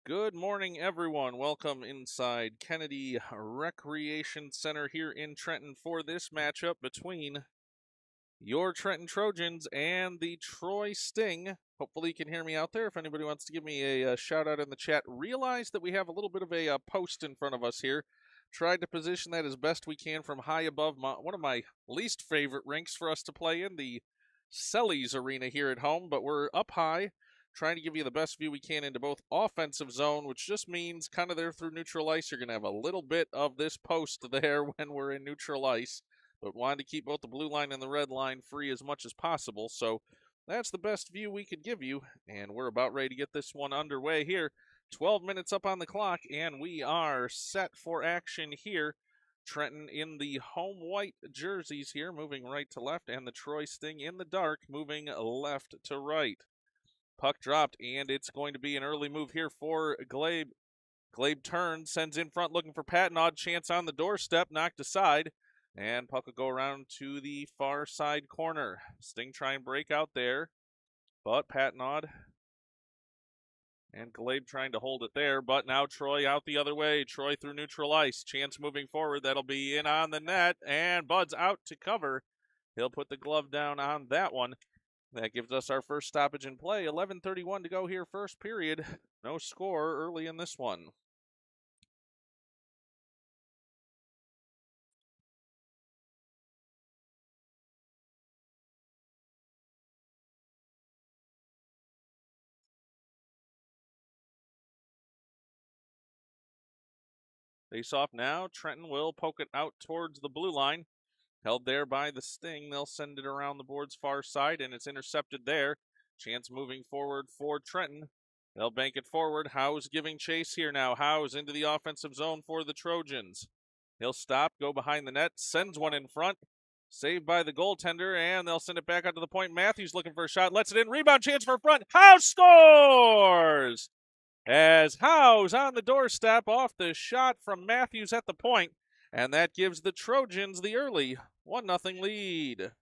Good morning, everyone. Welcome inside Kennedy Recreation Center here in Trenton for this matchup between your Trenton Trojans and the Troy Sting. Hopefully, you can hear me out there. If anybody wants to give me a shout out in the chat, realize that we have a little bit of a post in front of us here. Tried to position that as best we can from high above one of my least favorite rinks for us to play in, the Sellies Arena here at home, but we're up high, trying to give you the best view we can into both offensive zone, which just means kind of there through neutral ice. You're going to have a little bit of this post there when we're in neutral ice, but wanted to keep both the blue line and the red line free as much as possible. So that's the best view we could give you, and we're about ready to get this one underway here. 12 minutes up on the clock, and we are set for action here. Trenton in the home white jerseys here, moving right to left, and the Troy Sting in the dark, moving left to right. Puck dropped, and it's going to be an early move here for Glabe. Glabe turns, sends in front, looking for Patton. Odd chance on the doorstep, knocked aside. And puck will go around to the far side corner. Sting try and break out there, but Patnod and Glabe trying to hold it there, but now Troy out the other way. Troy through neutral ice. Chance moving forward. That'll be in on the net, and Bud's out to cover. He'll put the glove down on that one. That gives us our first stoppage in play. 11:31 to go here, first period. No score early in this one. Face off now. Trenton will poke it out towards the blue line. Held there by the Sting. They'll send it around the board's far side, and it's intercepted there. Chance moving forward for Trenton. They'll bank it forward. Howe's giving chase here now. Howe's into the offensive zone for the Trojans. He'll stop, go behind the net, sends one in front. Saved by the goaltender, and they'll send it back out to the point. Matthews looking for a shot, lets it in. Rebound chance for front. Howe scores! As Howe's on the doorstep off the shot from Matthews at the point, and that gives the Trojans the early 1-0 lead.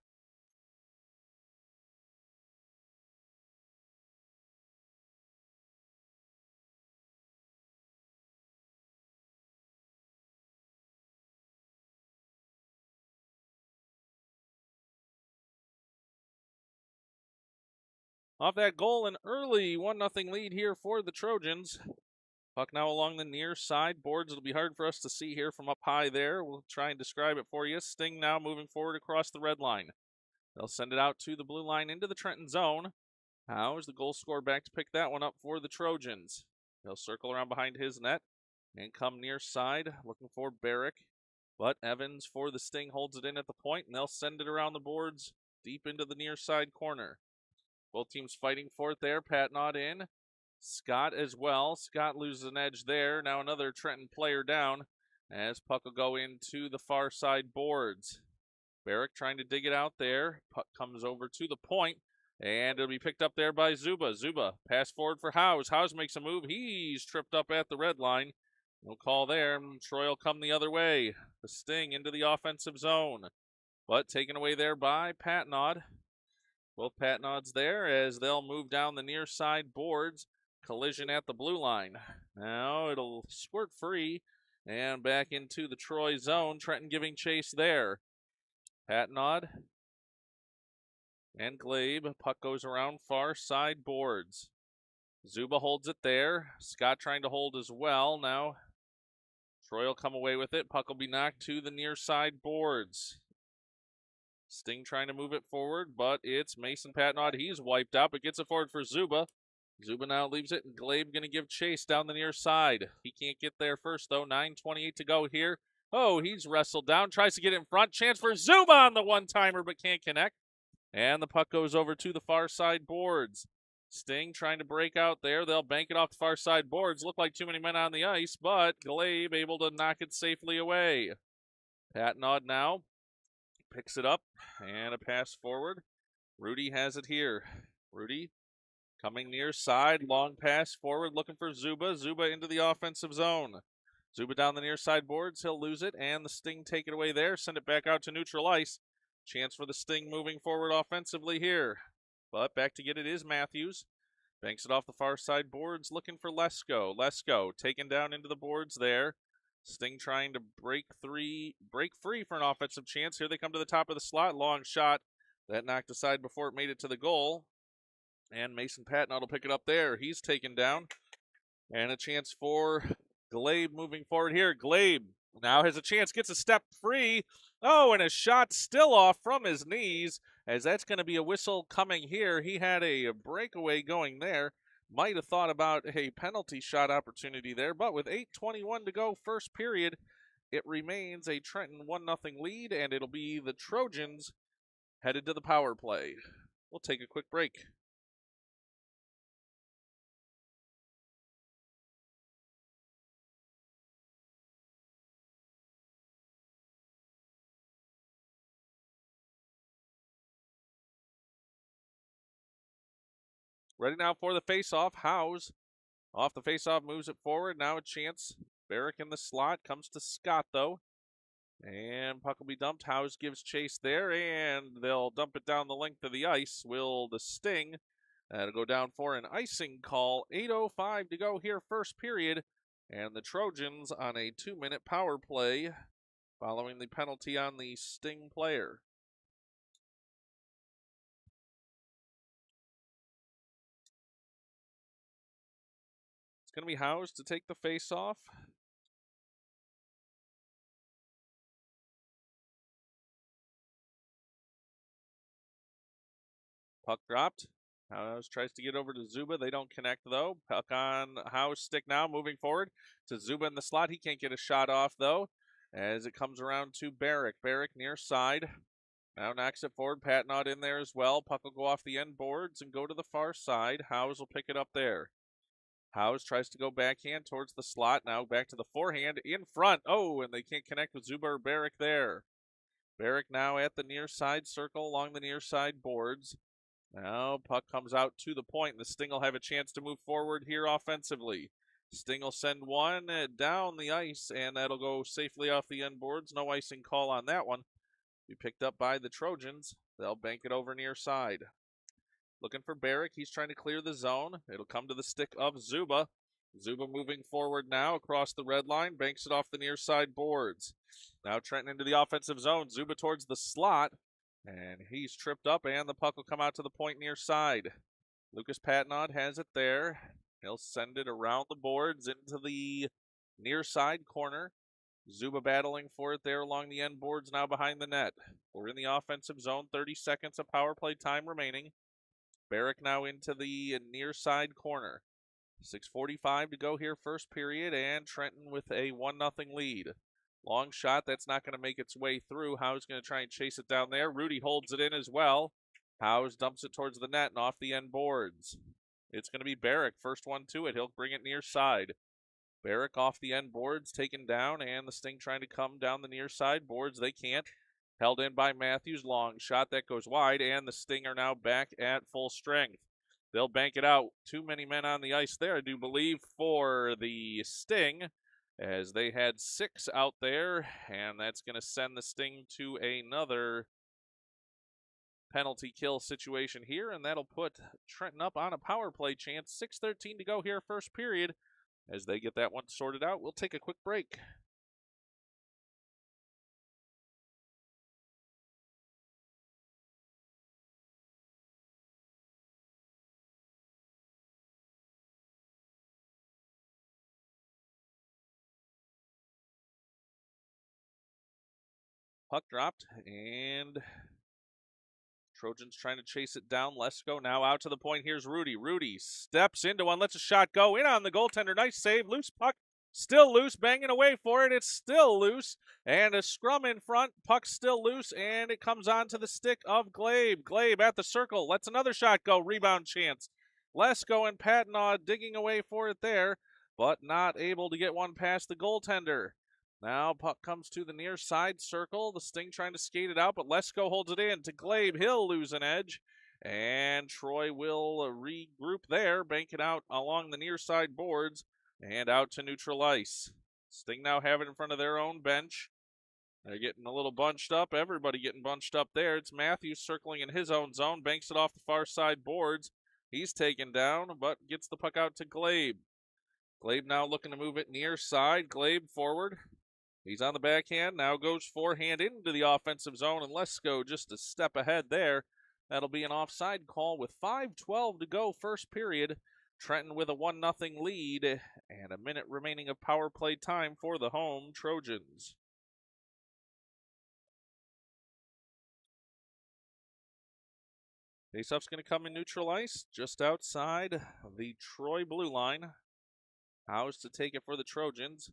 Off that goal, an early 1-0 lead here for the Trojans. Puck now along the near side boards. It'll be hard for us to see here from up high there. We'll try and describe it for you. Sting now moving forward across the red line. They'll send it out to the blue line into the Trenton zone. How's the goal scorer back to pick that one up for the Trojans? They'll circle around behind his net and come near side, looking for Barrick. But Evans for the Sting holds it in at the point, and they'll send it around the boards deep into the near side corner. Both teams fighting for it there. Patnod in. Scott as well. Scott loses an edge there. Now another Trenton player down as puck will go into the far side boards. Barrick trying to dig it out there. Puck comes over to the point, and it'll be picked up there by Zuba. Zuba pass forward for Howes. Howes makes a move. He's tripped up at the red line. No call there. Troy will come the other way. The Sting into the offensive zone, but taken away there by Patnod. Both Patnods there as they'll move down the near side boards. Collision at the blue line. Now it'll squirt free and back into the Troy zone. Trenton giving chase there. Patnod and Glabe. Puck goes around far side boards. Zuba holds it there. Scott trying to hold as well. Now Troy will come away with it. Puck will be knocked to the near side boards. Sting trying to move it forward, but it's Mason Patnod. He's wiped out, but gets it forward for Zuba. Zuba now leaves it, and Glabe going to give chase down the near side. He can't get there first, though. 9:28 to go here. Oh, he's wrestled down, tries to get in front. Chance for Zuba on the one-timer, but can't connect. And the puck goes over to the far side boards. Sting trying to break out there. They'll bank it off the far side boards. Look like too many men on the ice, but Glabe able to knock it safely away. Patnod now picks it up, and a pass forward. Rudy has it here. Rudy coming near side, long pass forward, looking for Zuba. Zuba into the offensive zone. Zuba down the near side boards. He'll lose it, and the Sting take it away there. Send it back out to neutral ice. Chance for the Sting moving forward offensively here. But back to get it is Matthews. Banks it off the far side boards, looking for Lesko. Lesko taken down into the boards there. Sting trying to break free for an offensive chance. Here they come to the top of the slot. Long shot. That knocked aside before it made it to the goal. And Mason Patnott will pick it up there. He's taken down. And a chance for Glabe moving forward here. Glabe now has a chance, gets a step free. Oh, and a shot still off from his knees, as that's going to be a whistle coming here. He had a breakaway going there. Might have thought about a penalty shot opportunity there, but with 8:21 to go first period, it remains a Trenton 1-0 lead, and it'll be the Trojans headed to the power play. We'll take a quick break. Ready now for the face-off. Howes off the face-off, moves it forward. Now a chance. Barrick in the slot. Comes to Scott, though. And puck will be dumped. Howes gives chase there, and they'll dump it down the length of the ice. Will the Sting. That'll go down for an icing call. 8:05 to go here, first period. And the Trojans on a 2-minute power play following the penalty on the Sting player. It's going to be Howes to take the face-off. Puck dropped. Howes tries to get over to Zuba. They don't connect, though. Puck on Howes' stick now, moving forward to Zuba in the slot. He can't get a shot off, though, as it comes around to Barrick. Barrick near side. Now knocks it forward. Patnott in there as well. Puck will go off the end boards and go to the far side. Howes will pick it up there. Howes tries to go backhand towards the slot. Now back to the forehand in front. Oh, and they can't connect with Zuba or Barrick there. Barrick now at the near side circle along the near side boards. Now puck comes out to the point, and the Sting will have a chance to move forward here offensively. Sting will send one down the ice, and that'll go safely off the end boards. No icing call on that one. Be picked up by the Trojans. They'll bank it over near side. Looking for Barrick. He's trying to clear the zone. It'll come to the stick of Zuba. Zuba moving forward now across the red line. Banks it off the near side boards. Now Trenton into the offensive zone. Zuba towards the slot. And he's tripped up, and the puck will come out to the point near side. Lucas Patnott has it there. He'll send it around the boards into the near side corner. Zuba battling for it there along the end boards, now behind the net. We're in the offensive zone, 30 seconds of power play time remaining. Barrick now into the near side corner. 6:45 to go here, first period, and Trenton with a 1-0 lead. Long shot, that's not going to make its way through. Howes going to try and chase it down there. Rudy holds it in as well. Howes dumps it towards the net and off the end boards. It's going to be Barrick, first one to it. He'll bring it near side. Barrick off the end boards, taken down, and the Sting trying to come down the near side boards. They can't. Held in by Matthews. Long shot, that goes wide, and the Sting are now back at full strength. They'll bank it out. Too many men on the ice there, I do believe, for the Sting, as they had 6 out there, and that's going to send the Sting to another penalty kill situation here, and that'll put Trenton up on a power play chance. 6:13 to go here, first period. As they get that one sorted out, we'll take a quick break. Puck dropped, and Trojans trying to chase it down. Lesko now out to the point. Here's Rudy. Rudy steps into one, lets a shot go in on the goaltender. Nice save. Loose puck. Still loose. Banging away for it. It's still loose. And a scrum in front. Puck still loose. And it comes on to the stick of Glabe. Glabe at the circle. Lets another shot go. Rebound chance. Lesko and Patnott digging away for it there, but not able to get one past the goaltender. Now puck comes to the near side circle. The Sting trying to skate it out, but Lesko holds it in to Glabe. He'll lose an edge, and Troy will regroup there, bank it out along the near side boards and out to neutral ice. Sting now have it in front of their own bench. They're getting a little bunched up. Everybody getting bunched up there. It's Matthews circling in his own zone, banks it off the far side boards. He's taken down, but gets the puck out to Glabe. Glabe now looking to move it near side. Glabe forward. He's on the backhand. Now goes forehand into the offensive zone, and Lesko just a step ahead there. That'll be an offside call with 5:12 to go, first period. Trenton with a 1-0 lead and a minute remaining of power play time for the home Trojans. Faceoff's going to come in neutral ice, just outside the Troy blue line. House to take it for the Trojans.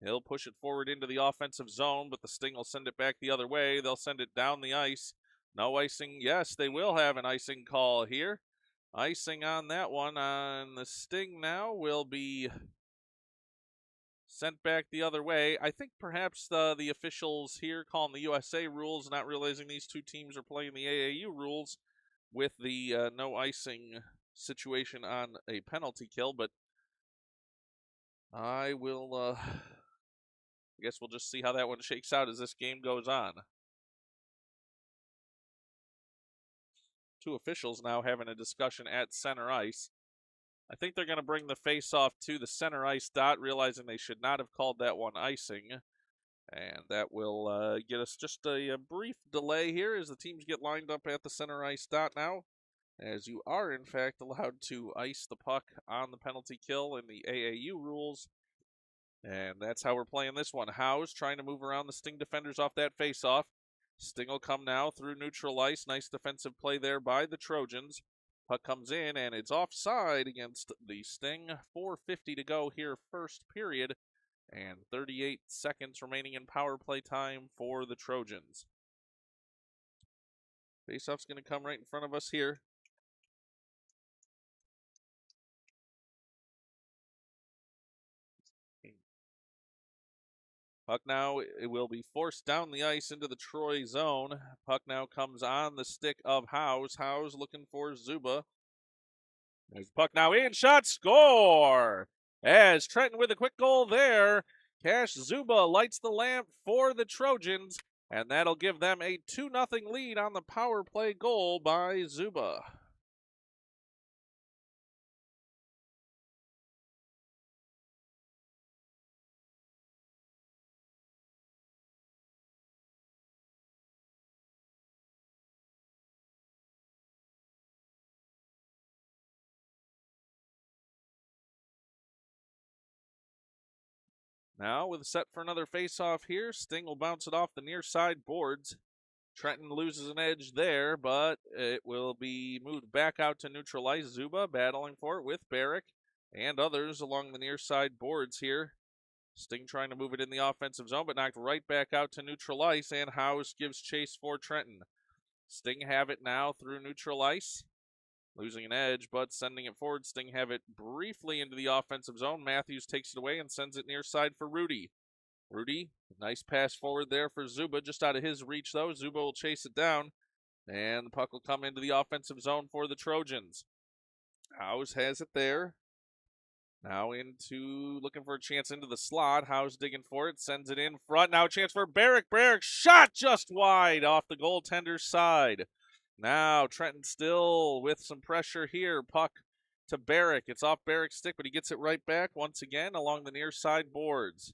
He'll push it forward into the offensive zone, but the Sting will send it back the other way. They'll send it down the ice. No icing. Yes, they will have an icing call here. Icing on that one on the Sting now will be sent back the other way. I think perhaps the officials here calling the USA rules, not realizing these two teams are playing the AAU rules with the no icing situation on a penalty kill, but I guess we'll just see how that one shakes out as this game goes on. Two officials now having a discussion at center ice. I think they're going to bring the face-off to the center ice dot, realizing they should not have called that one icing. And that will get us just a brief delay here as the teams get lined up at the center ice dot now, as you are, in fact, allowed to ice the puck on the penalty kill in the AAU rules. And that's how we're playing this one. Howes trying to move around the Sting defenders off that face-off. Sting will come now through neutral ice. Nice defensive play there by the Trojans. Puck comes in, and it's offside against the Sting. 4:50 to go here, first period, and 38 seconds remaining in power play time for the Trojans. Faceoff's going to come right in front of us here. Puck now, it will be forced down the ice into the Troy zone. Puck now comes on the stick of Howes. Howes looking for Zuba. There's the puck now in, shot, score! As Trenton with a quick goal there. Cash Zuba lights the lamp for the Trojans, and that'll give them a 2-0 lead on the power play goal by Zuba. Now, with set for another face-off here, Sting will bounce it off the near side boards. Trenton loses an edge there, but it will be moved back out to neutral ice. Zuba battling for it with Barrick and others along the near side boards here. Sting trying to move it in the offensive zone, but knocked right back out to neutral ice, and Howes gives chase for Trenton. Sting have it now through neutral ice. Losing an edge, but sending it forward. Sting have it briefly into the offensive zone. Matthews takes it away and sends it near side for Rudy. Rudy, nice pass forward there for Zuba, just out of his reach, though. Zuba will chase it down, and the puck will come into the offensive zone for the Trojans. Howes has it there. Now into, looking for a chance into the slot. Howes digging for it, sends it in front. Now a chance for Barrick. Barrick shot just wide off the goaltender's side. Now Trenton still with some pressure here. Puck to Barrick. It's off Barrick's stick, but he gets it right back once again along the near side boards.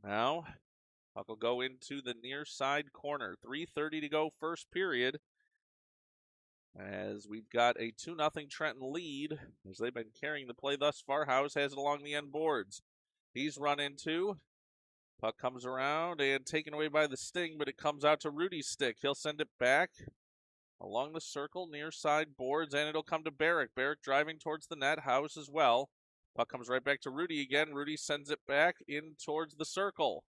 Now, puck will go into the near side corner. 3:30 to go, first period. As we've got a 2-0 Trenton lead, as they've been carrying the play thus far. Howes has it along the end boards. He's run into. Puck comes around and taken away by the Sting, but it comes out to Rudy's stick. He'll send it back along the circle, near side boards, and it'll come to Barrick. Barrick driving towards the net. Howes as well. Puck comes right back to Rudy again. Rudy sends it back in towards the circle.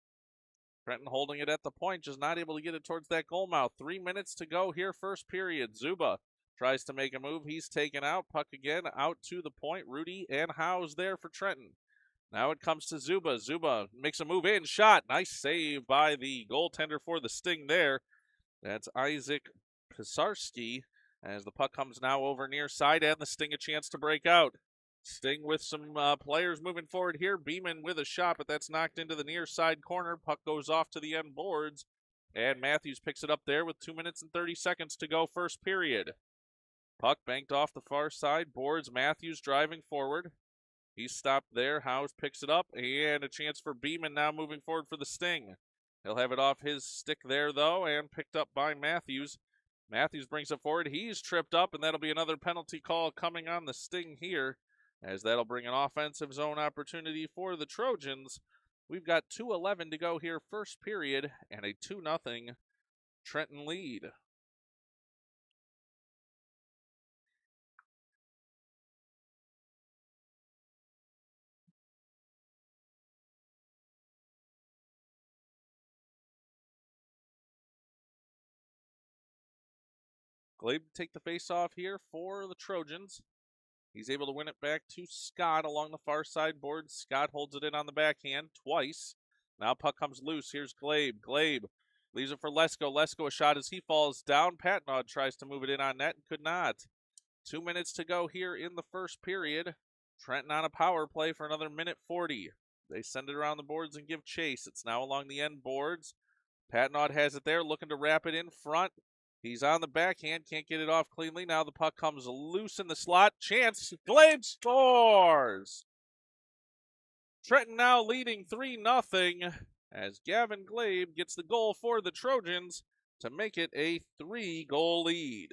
Trenton holding it at the point, just not able to get it towards that goal mouth. 3 minutes to go here, first period. Zuba tries to make a move. He's taken out. Puck again out to the point. Rudy and Howes there for Trenton. Now it comes to Zuba. Zuba makes a move in. Shot. Nice save by the goaltender for the Sting there. That's Isaac Pisarski, as the puck comes now over near side, and the Sting a chance to break out. Sting with some players moving forward here. Beeman with a shot, but that's knocked into the near side corner. Puck goes off to the end boards, and Matthews picks it up there with 2 minutes and 30 seconds to go, first period. Puck banked off the far side. Boards. Matthews driving forward. He's stopped there. Howes picks it up, and a chance for Beeman now moving forward for the Sting. He'll have it off his stick there, though, and picked up by Matthews. Matthews brings it forward. He's tripped up, and that'll be another penalty call coming on the Sting here, as that'll bring an offensive zone opportunity for the Trojans. We've got 2:11 to go here, first period, and a 2-0 Trenton lead. Glebe to take the face-off here for the Trojans. He's able to win it back to Scott along the far side board. Scott holds it in on the backhand twice. Now puck comes loose. Here's Glebe. Glebe leaves it for Lesko. Lesko a shot as he falls down. Patnaud tries to move it in on net and could not. 2 minutes to go here in the first period. Trenton on a power play for another minute 40. They send it around the boards and give chase. It's now along the end boards. Patnaud has it there, looking to wrap it in front. He's on the backhand, can't get it off cleanly. Now the puck comes loose in the slot. Chance, Glebe scores! Trenton now leading 3-0 as Gavin Glebe gets the goal for the Trojans to make it a 3-goal lead.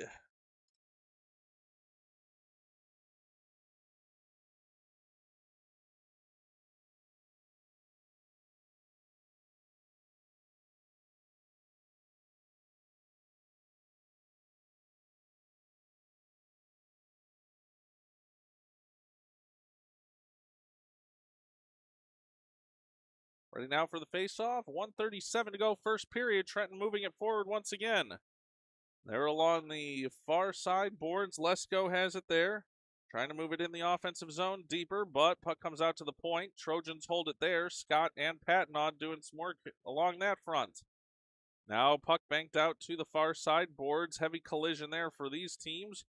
Ready now for the face-off. 1:37 to go, first period. Trenton moving it forward once again. They're along the far side boards. Lesko has it there. Trying to move it in the offensive zone deeper, but puck comes out to the point. Trojans hold it there. Scott and Patnaud doing some work along that front. Now puck banked out to the far side boards. Heavy collision there for these teams.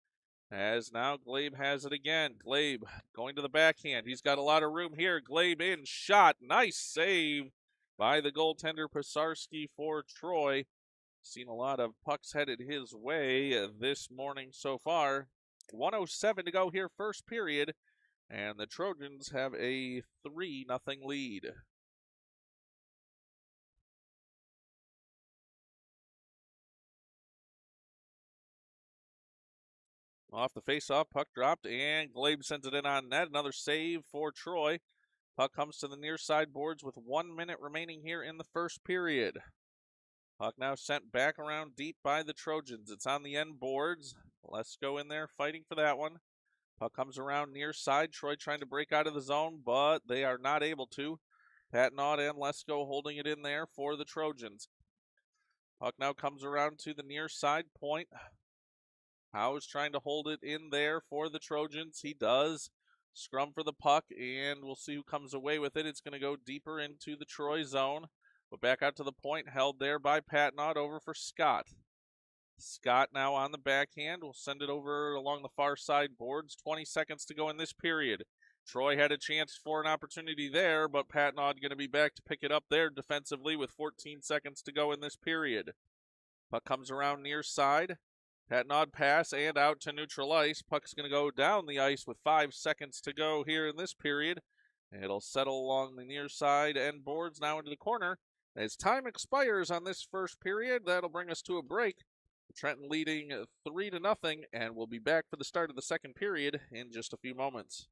As now Glebe has it again. Glebe going to the backhand. He's got a lot of room here. Glebe in, shot. Nice save by the goaltender Pisarski for Troy. Seen a lot of pucks headed his way this morning so far. 1:07 to go here, first period, and the Trojans have a 3-0 lead. Off the face-off, puck dropped, and Glebe sends it in on net. Another save for Troy. Puck comes to the near side boards with 1 minute remaining here in the first period. Puck now sent back around deep by the Trojans. It's on the end boards. Let's go in there fighting for that one. Puck comes around near side. Troy trying to break out of the zone, but they are not able to. Patnaud and Lesko holding it in there for the Trojans. Puck now comes around to the near side point. Howes trying to hold it in there for the Trojans. He does. Scrum for the puck, and we'll see who comes away with it. It's going to go deeper into the Troy zone. But back out to the point, held there by Patnaud, over for Scott. Scott now on the backhand. We'll send it over along the far side boards. 20 seconds to go in this period. Troy had a chance for an opportunity there, but Patnaud going to be back to pick it up there defensively with 14 seconds to go in this period. Puck comes around near side. Patnaud pass and out to neutral ice. Puck's going to go down the ice with 5 seconds to go here in this period. It'll settle along the near side and boards now into the corner. As time expires on this first period, that'll bring us to a break. Trenton leading 3-0, and we'll be back for the start of the second period in just a few moments.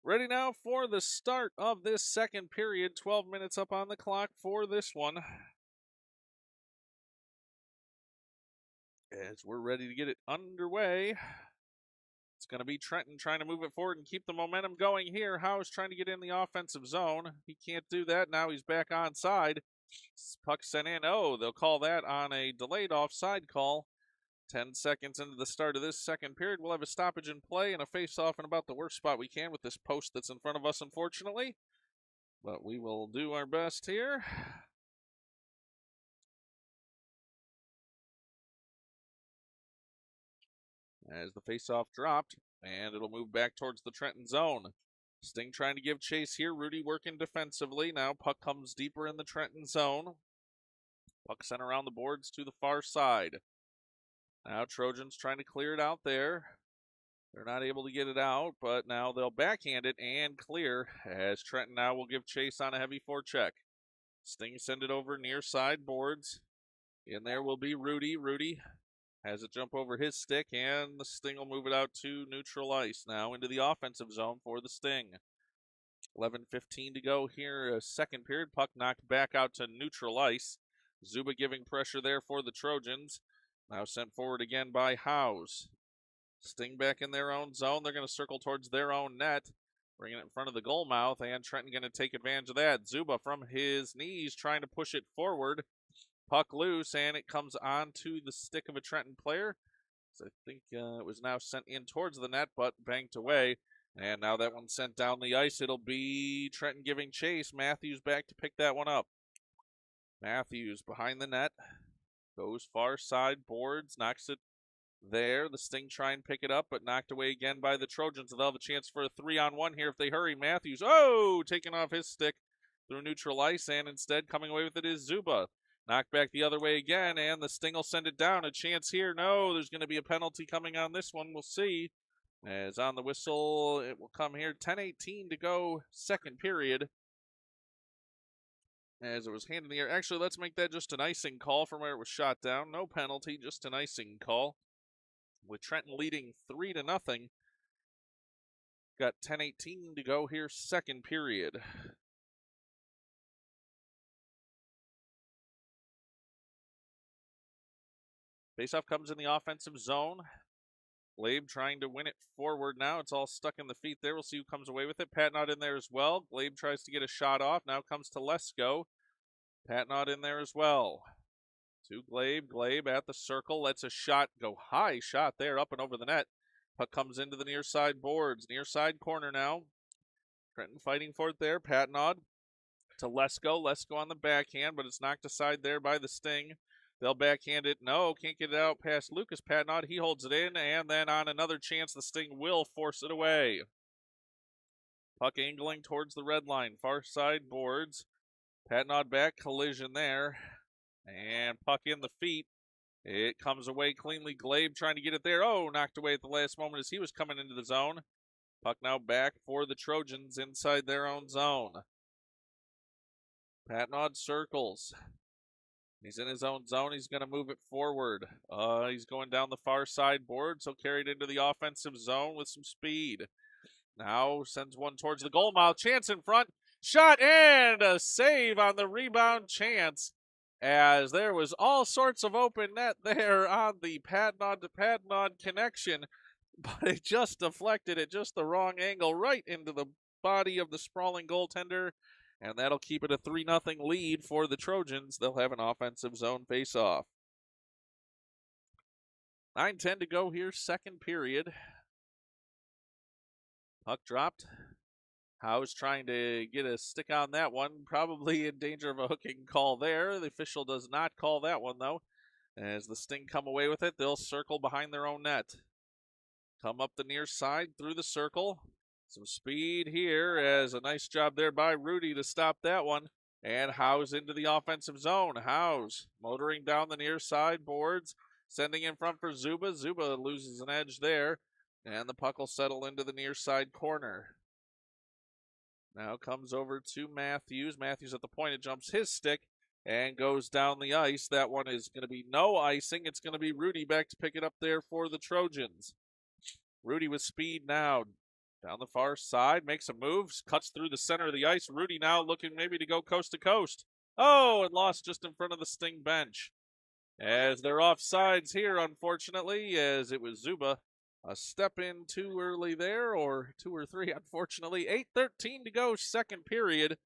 Ready now for the start of this second period. 12 minutes up on the clock for this one. As we're ready to get it underway. It's going to be Trenton trying to move it forward and keep the momentum going here. House trying to get in the offensive zone. He can't do that. Now he's back onside. Puck sent in. Oh, they'll call that on a delayed offside call. 10 seconds into the start of this second period, we'll have a stoppage in play and a face-off in about the worst spot we can with this post that's in front of us, unfortunately. But we will do our best here. As the face-off dropped, and it'll move back towards the Trenton zone. Sting trying to give chase here. Rudy working defensively. Now puck comes deeper in the Trenton zone. Puck sent around the boards to the far side. Now Trojans trying to clear it out there. They're not able to get it out, but now they'll backhand it and clear as Trenton now will give chase on a heavy forecheck. Sting send it over near side boards. In there will be Rudy. Rudy has it jump over his stick, and the Sting will move it out to neutral ice now into the offensive zone for the Sting. 11:15 to go here, second period. Puck knocked back out to neutral ice. Zuba giving pressure there for the Trojans. Now sent forward again by Howes. Sting back in their own zone. They're going to circle towards their own net, bringing it in front of the goal mouth, and Trenton going to take advantage of that. Zuba from his knees trying to push it forward. Puck loose, and it comes onto the stick of a Trenton player. So I think it was now sent in towards the net, but banked away. And now that one's sent down the ice. It'll be Trenton giving chase. Matthews back to pick that one up. Matthews behind the net. Goes far side boards. Knocks it there. The Sting try and pick it up, but knocked away again by the Trojans. They'll have a chance for a 3-on-1 here if they hurry. Matthews, taking off his stick through neutral ice, and instead coming away with it is Zuba. Knocked back the other way again, and the Sting will send it down. A chance here. No, there's going to be a penalty coming on this one. We'll see. As on the whistle, it will come here. 10:18 to go, second period. As it was hand in the air. Actually, let's make that just an icing call from where it was shot down. No penalty, just an icing call. With Trenton leading 3-0. Got 10:18 to go here, second period. Faceoff comes in the offensive zone. Glabe trying to win it forward now. It's all stuck in the feet there. We'll see who comes away with it. Patnod in there as well. Glabe tries to get a shot off. Now comes to Lesko. Patnod in there as well. To Glabe. Glabe at the circle. Lets a shot go high. Shot there up and over the net. Puck comes into the near side boards. Near side corner now. Trenton fighting for it there. Patnod to Lesko. Lesko on the backhand, but it's knocked aside there by the Sting. They'll backhand it. No, can't get it out past Lucas Patnod. He holds it in, and then on another chance, the Sting will force it away. Puck angling towards the red line. Far side boards. Patnod back. Collision there. And puck in the feet. It comes away cleanly. Glabe trying to get it there. Oh, knocked away at the last moment as he was coming into the zone. Puck now back for the Trojans inside their own zone. Patnod circles. He's in his own zone. He's going to move it forward. He's going down the far side board, so carried into the offensive zone with some speed. Now sends one towards the goal mouth. Chance in front. Shot and a save on the rebound. Chance, as there was all sorts of open net there on the Patnod to Patnod connection, but it just deflected at just the wrong angle right into the body of the sprawling goaltender. And that'll keep it a 3-0 lead for the Trojans. They'll have an offensive zone faceoff. 9:10 to go here, second period. Puck dropped. Howe's trying to get a stick on that one. Probably in danger of a hooking call there. The official does not call that one, though. As the Sting come away with it, they'll circle behind their own net. Come up the near side through the circle. Some speed here, as a nice job there by Rudy to stop that one. And Howes into the offensive zone. Howes motoring down the near side boards, sending in front for Zuba. Zuba loses an edge there, and the puck will settle into the near side corner. Now comes over to Matthews. Matthews at the point, it jumps his stick and goes down the ice. That one is going to be no icing. It's going to be Rudy back to pick it up there for the Trojans. Rudy with speed now. Down the far side, makes some moves, cuts through the center of the ice. Rudy now looking maybe to go coast to coast. Oh, and lost just in front of the Sting bench. As they're off sides here, unfortunately, as it was Zuba. A step in too early there, or 2 or 3, unfortunately. 8:13 to go, second period,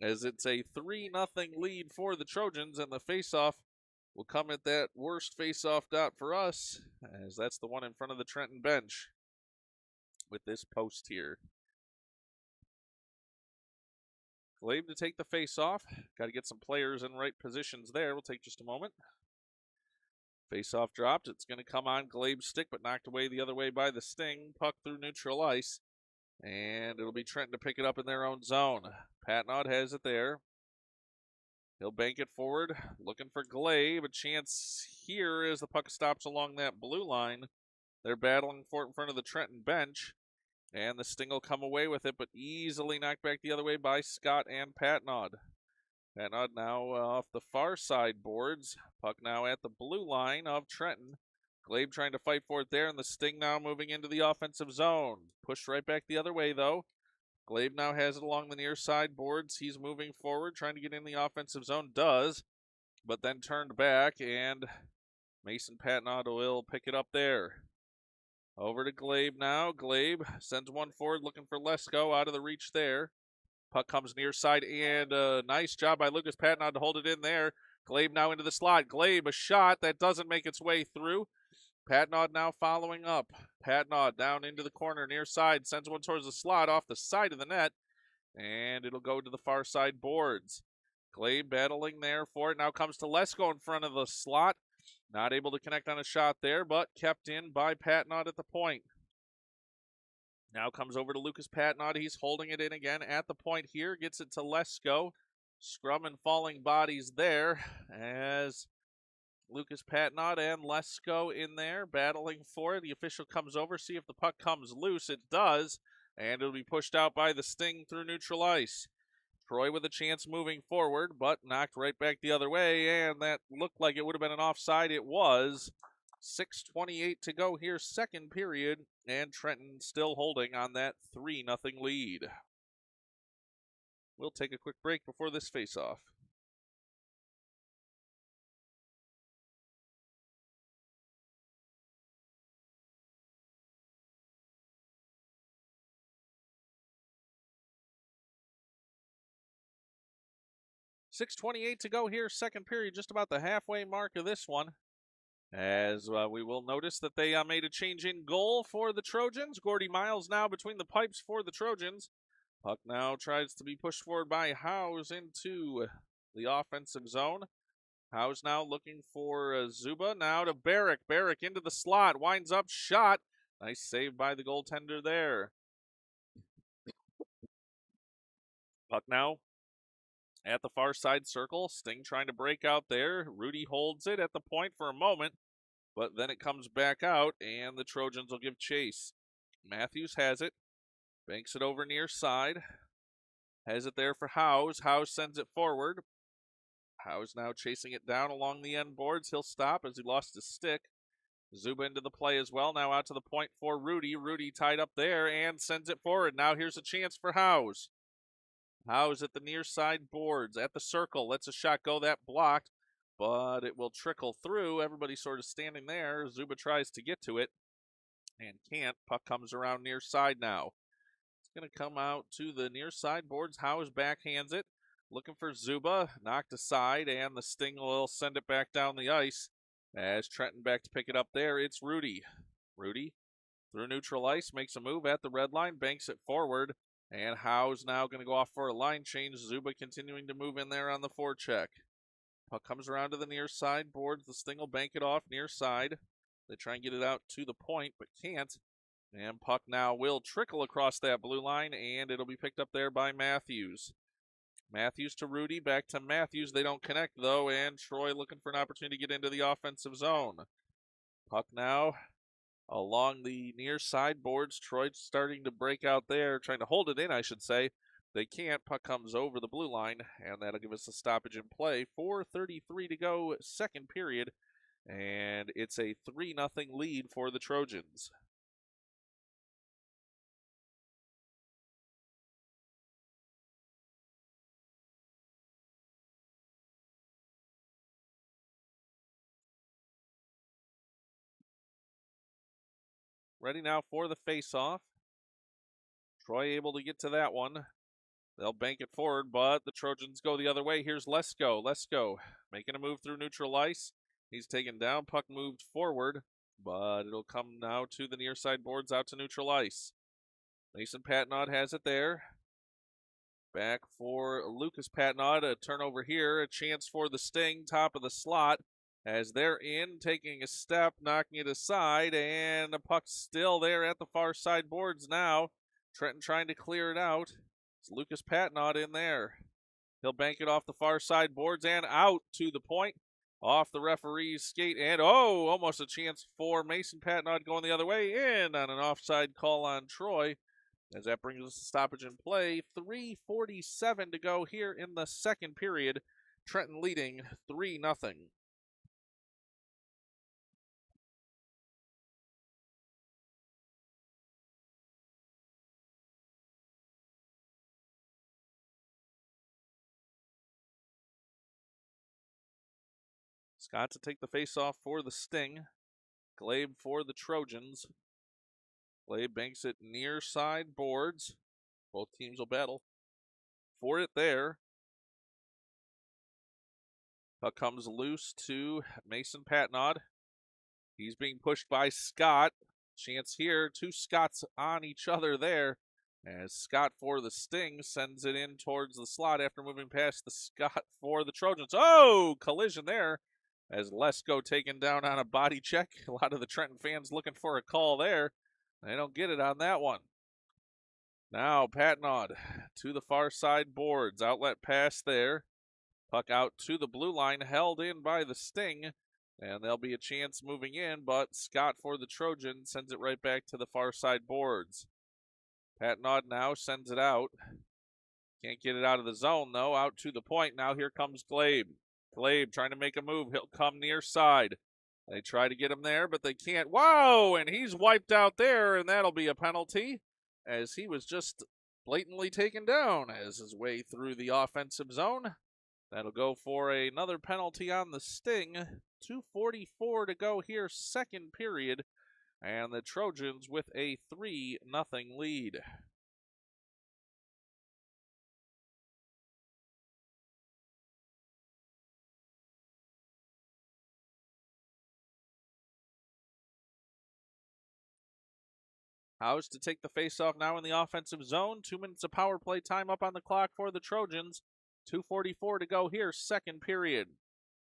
as it's a 3-0 lead for the Trojans, and the faceoff will come at that worst faceoff dot for us, as that's the one in front of the Trenton bench with this post here. Glabe to take the faceoff. Got to get some players in right positions there. We'll take just a moment. Faceoff dropped. It's going to come on Glabe's stick, but knocked away the other way by the Sting. Puck through neutral ice. And it'll be Trenton to pick it up in their own zone. Patnaud has it there. He'll bank it forward, looking for Glabe. A chance here as the puck stops along that blue line. They're battling for it in front of the Trenton bench. And the Sting will come away with it, but easily knocked back the other way by Scott and Patnaud. Patnaud now off the far side boards. Puck now at the blue line of Trenton. Glabe trying to fight for it there, and the Sting now moving into the offensive zone. Pushed right back the other way, though. Glabe now has it along the near side boards. He's moving forward, trying to get in the offensive zone. Does, but then turned back, and Mason Patnaud will pick it up there. Over to Glabe now. Glabe sends one forward, looking for Lesko, out of the reach there. Puck comes near side, and a nice job by Lucas Patnaud to hold it in there. Glabe now into the slot. Glabe, a shot that doesn't make its way through. Patnaud now following up. Patnaud down into the corner, near side, sends one towards the slot off the side of the net, and it'll go to the far side boards. Glabe battling there for it. Now comes to Lesko in front of the slot. Not able to connect on a shot there, but kept in by Patnaud at the point. Now comes over to Lucas Patnaud. He's holding it in again at the point here. Gets it to Lesko. Scrum and falling bodies there as Lucas Patnaud and Lesko in there battling for it. The official comes over, see if the puck comes loose. It does, and it'll be pushed out by the Sting through neutral ice. Troy with a chance moving forward, but knocked right back the other way, and that looked like it would have been an offside. It was. 6:28 to go here, second period, and Trenton still holding on that 3-0 lead. We'll take a quick break before this faceoff. .628 to go here, second period, just about the halfway mark of this one. As we will notice that they made a change in goal for the Trojans. Gordy Miles now between the pipes for the Trojans. Puck now tries to be pushed forward by Howes into the offensive zone. Howes now looking for Zuba. Now to Barrick. Barrick into the slot. Winds up, shot. Nice save by the goaltender there. Puck now at the far side circle. Sting trying to break out there. Rudy holds it at the point for a moment, but then it comes back out, and the Trojans will give chase. Matthews has it. Banks it over near side. Has it there for Howes. Howes sends it forward. Howes now chasing it down along the end boards. He'll stop as he lost his stick. Zuba into the play as well. Now out to the point for Rudy. Rudy tied up there and sends it forward. Now here's a chance for Howes. Howes at the near side boards, at the circle. Lets a shot go, that blocked, but it will trickle through. Everybody sort of standing there. Zuba tries to get to it and can't. Puck comes around near side now. It's going to come out to the near side boards. Howes backhands it. Looking for Zuba. Knocked aside, and the Sting will send it back down the ice. As Trenton back to pick it up there, it's Rudy. Rudy through neutral ice, makes a move at the red line, banks it forward. And Howes now going to go off for a line change. Zuba continuing to move in there on the forecheck. Puck comes around to the near side boards. The Sting will bank it off near side. They try and get it out to the point, but can't. And puck now will trickle across that blue line, and it'll be picked up there by Matthews. Matthews to Rudy, back to Matthews. They don't connect, though, and Troy looking for an opportunity to get into the offensive zone. Puck now along the near side boards. Troy starting to break out there, trying to hold it in, I should say. They can't. Puck comes over the blue line, and that'll give us a stoppage in play. 4:33 to go, second period, and it's a 3-0 lead for the Trojans. ready now for the face-off. Troy able to get to that one. They'll bank it forward, but the Trojans go the other way. Here's Lesko. Lesko making a move through neutral ice. He's taken down. Puck moved forward, but it'll come now to the near side boards out to neutral ice. Mason Patnaud has it there. Back for Lucas Patnaud. A turnover here. A chance for the Sting, top of the slot. As they're in, taking a step, knocking it aside, and the puck's still there at the far side boards now. Trenton trying to clear it out. It's Lucas Patnaud in there. He'll bank it off the far side boards and out to the point. Off the referee's skate, and almost a chance for Mason Patnaud going the other way in on an offside call on Troy. As that brings us to stoppage in play. 3:47 to go here in the second period. Trenton leading 3-0. Scott to take the face-off for the Sting. Glabe for the Trojans. Glabe banks it near side boards. Both teams will battle for it there. Puck comes loose to Mason Patnaud. He's being pushed by Scott. Chance here. Two Scotts on each other there. As Scott for the Sting sends it in towards the slot after moving past the Scott for the Trojans. Oh, collision there. As Lesko taken down on a body check. A lot of the Trenton fans looking for a call there. They don't get it on that one. Now Patnaud to the far side boards. Outlet pass there. Puck out to the blue line, held in by the Sting. And there'll be a chance moving in, but Scott for the Trojans sends it right back to the far side boards. Patnaud now sends it out. Can't get it out of the zone, though. Out to the point. Now here comes Glabe. Glabe trying to make a move. He'll come near side. They try to get him there, but they can't. Wow, and he's wiped out there, and that'll be a penalty as he was just blatantly taken down as his way through the offensive zone. That'll go for another penalty on the Sting. 2:44 to go here, second period, and the Trojans with a 3-0 lead. House to take the faceoff now in the offensive zone. 2 minutes of power play time up on the clock for the Trojans. 2:44 to go here, second period.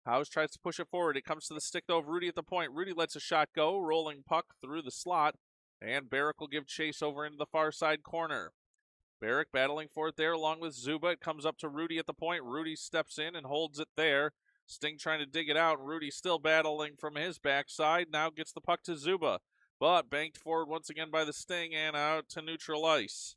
House tries to push it forward. It comes to the stick, though, of Rudy at the point. Rudy lets a shot go, rolling puck through the slot, and Barrick will give chase over into the far side corner. Barrick battling for it there along with Zuba. It comes up to Rudy at the point. Rudy steps in and holds it there. Sting trying to dig it out, and Rudy still battling from his backside. Now gets the puck to Zuba, but banked forward once again by the Sting and out to neutral ice.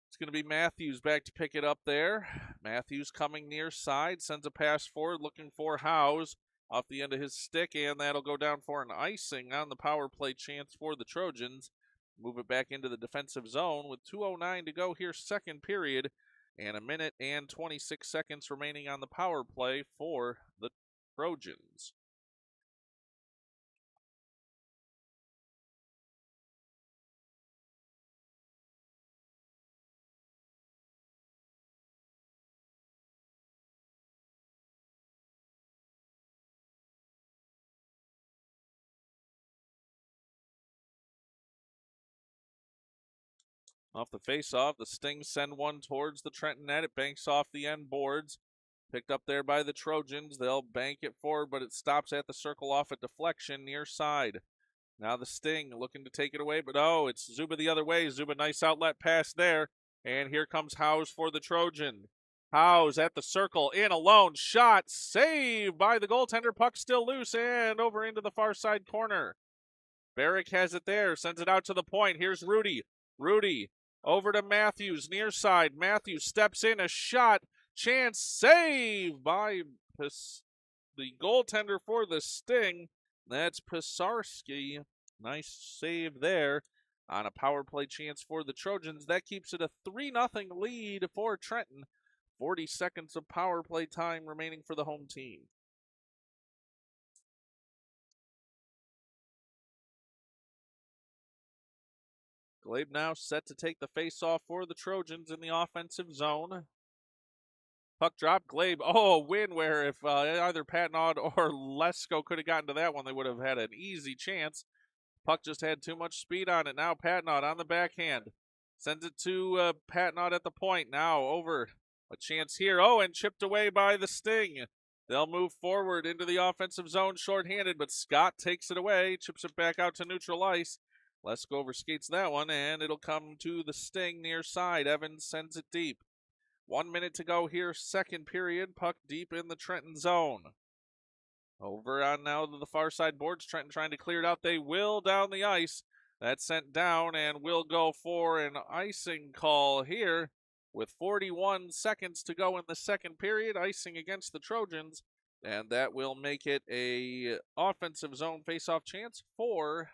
It's going to be Matthews back to pick it up there. Matthews coming near side, sends a pass forward, looking for Howes off the end of his stick, and that'll go down for an icing on the power play chance for the Trojans. Move it back into the defensive zone with 2:09 to go here, second period, and 1 minute and 26 seconds remaining on the power play for the Trojans. Off the face-off, the Sting send one towards the Trenton net. It banks off the end boards. Picked up there by the Trojans. They'll bank it forward, but it stops at the circle off a deflection near side. Now the Sting looking to take it away, but it's Zuba the other way. Zuba, nice outlet pass there. And here comes Howes for the Trojan. Howes at the circle, in alone, shot, saved by the goaltender. Puck still loose and over into the far side corner. Barrick has it there, sends it out to the point. Here's Rudy. Rudy over to Matthews, near side. Matthews steps in, a shot, chance, save by the goaltender for the Sting. That's Pisarski. Nice save there on a power play chance for the Trojans. That keeps it a 3-0 lead for Trenton. 40 seconds of power play time remaining for the home team. Glabe now set to take the face-off for the Trojans in the offensive zone. Puck drop, Glabe. Oh, a win where if either Patnaud or Lesko could have gotten to that one, they would have had an easy chance. Puck just had too much speed on it. Now Patnaud on the backhand. Sends it to Patnaud at the point. Now over. A chance here. Oh, and chipped away by the Sting. They'll move forward into the offensive zone shorthanded, but Scott takes it away, chips it back out to neutral ice. Lesko overskates that one, and it'll come to the Sting near side. Evans sends it deep. 1 minute to go here, second period. Puck deep in the Trenton zone. Over on now to the far side boards. Trenton trying to clear it out. They will down the ice. That's sent down and will go for an icing call here with 41 seconds to go in the second period. Icing against the Trojans, and that will make it a offensive zone faceoff chance for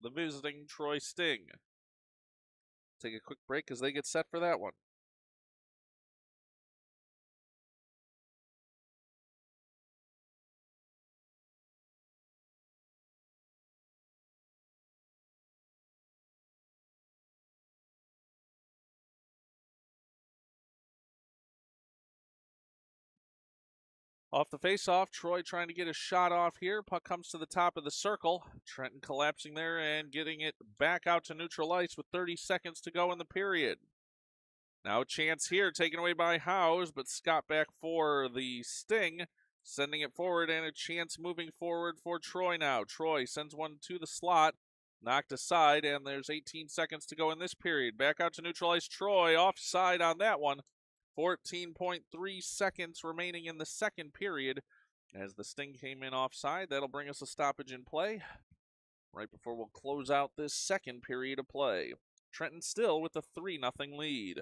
the visiting Troy Sting. Take a quick break as they get set for that one. Off the faceoff, Troy trying to get a shot off here. Puck comes to the top of the circle. Trenton collapsing there and getting it back out to neutral ice with 30 seconds to go in the period. Now a chance here taken away by Howes, but Scott back for the Sting, sending it forward, and a chance moving forward for Troy now. Troy sends one to the slot, knocked aside, and there's 18 seconds to go in this period. Back out to neutral ice. Troy offside on that one. 14.3 seconds remaining in the second period as the Sting came in offside. That'll bring us a stoppage in play right before we'll close out this second period of play. Trenton still with a 3-0 lead.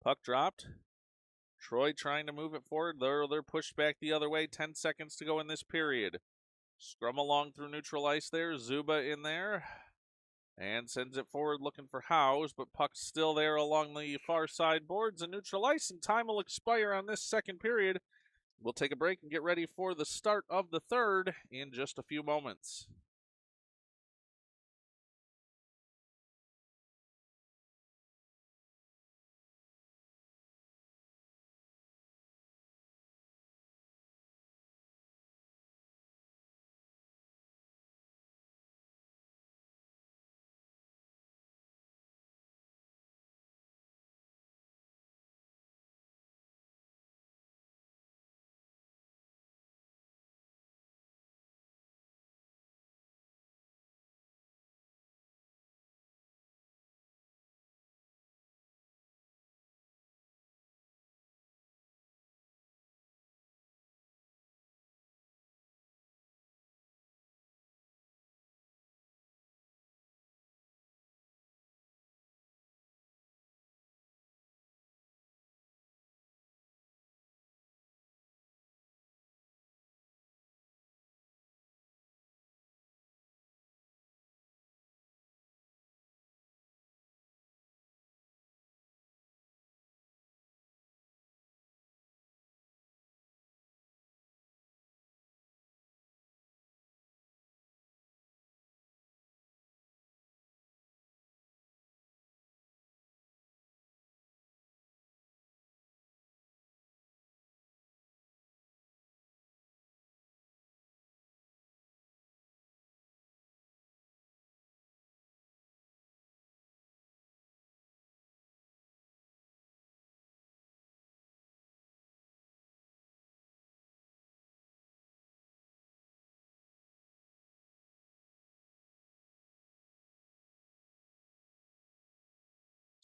Puck dropped. Troy trying to move it forward. They're pushed back the other way. 10 seconds to go in this period. Scrum along through neutral ice there. Zuba in there. And sends it forward looking for Howes, but puck's still there along the far side boards and neutral ice, and time will expire on this second period. We'll take a break and get ready for the start of the third in just a few moments.